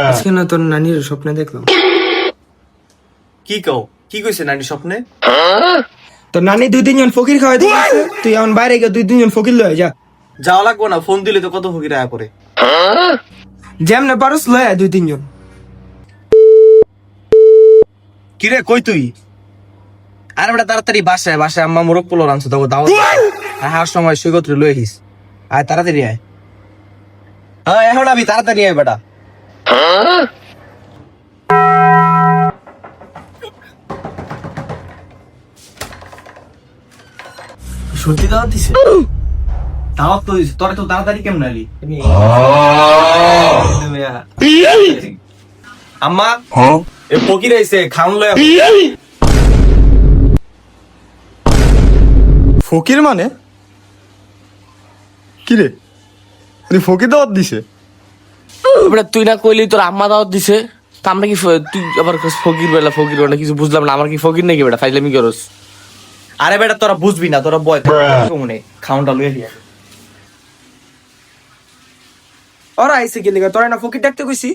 আজকে না তোর নানির স্বপ্নে দেখলাম। কি কও? কি কইছে নানি স্বপ্নে? তোর নানি 2-3 জন ফকির খাওয়াই দিয়েছে, তুই এখন বাইরে গিয়ে 2-3 জন ফকির লয়ে যা। যাওয়া লাগবো না, ফোন দিলে তো কত ফকির আয়া পড়ে। যেমনে পারস লয়ে 2-3 জন। কিরে কই তুই? আরে বেটা তাড়াতাড়ি বাসায় আম্মা মোরগ পোলাও রানছে, তবে দাওয়াত আর সময় সৈকত লয়ে আহিস। আয় তাড়াতাড়ি আয়। হ্যাঁ এখন আমি তাড়াতাড়ি আয় বেটা। সত্যি দাওয়াত দিছে? দাওয়াত তো দিছে, তোরা তো তাড়াতাড়ি কেমন আলি? আম্মা এ ফকির আইছে, খাউন লয়ে ফকির মানে কি রে? ফকির দাওয়াত দিছে? এবারে তুই না কইলি তোর আম্মা দাওয়াত দিছে, তা আমরা কি তুই আবার ফকির বেলা কিছু বুঝলাম না। আমার কি ফকির নাকি বেটা? ফাইজলামি করস? আরে বেটা তোরা বুঝবি না, তোরা বয় মনে খাউনটা লয়ে দিয়া। ওরা আইছে কি লিগা? তোরা না ফকির ডাকতে কইছি?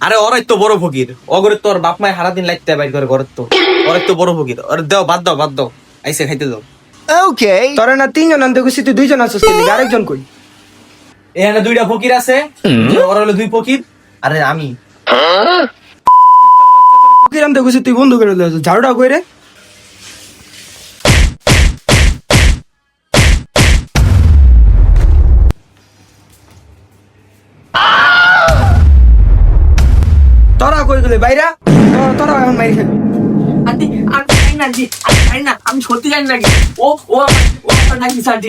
আরে ওরাই তো বড় ফকির, অগরে তোর বাপ মায় সারাদিন লাইতে বাইর করে ঘরের তো, ওরাই তো বড় ফকির। ওরে দাও, বাদ দাও আইসে খাইতে দাও। তোরা না 3 জন আনতে কইছি, তুই 2 জন আছিস কি লিগা? আরেকজন কই? এখানে 2টা ফকির আছে, ওরা হলো 2 ফকির, আরে আমি ফকির আনতে কইছি, তুই বন্ধু করে লয়ে ঝাড়ুটা কই রে? তোরা কই গেলে বাইরা? তোরা এখন মাইর খাবি। আন্টি আমি জানি না আন্টি, আমি জানি না, আমি সত্যি জানি না। ও ও ও আমার নাকি আন্টি।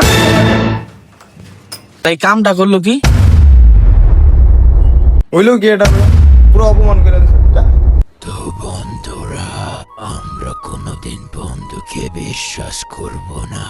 তাই কামটা করলো কি? হইলো কি এটা? পুরো অপমান করে দিছে। তো বন্ধুরা, আমরা কোনোদিন বন্ধুকে বিশ্বাস করব না।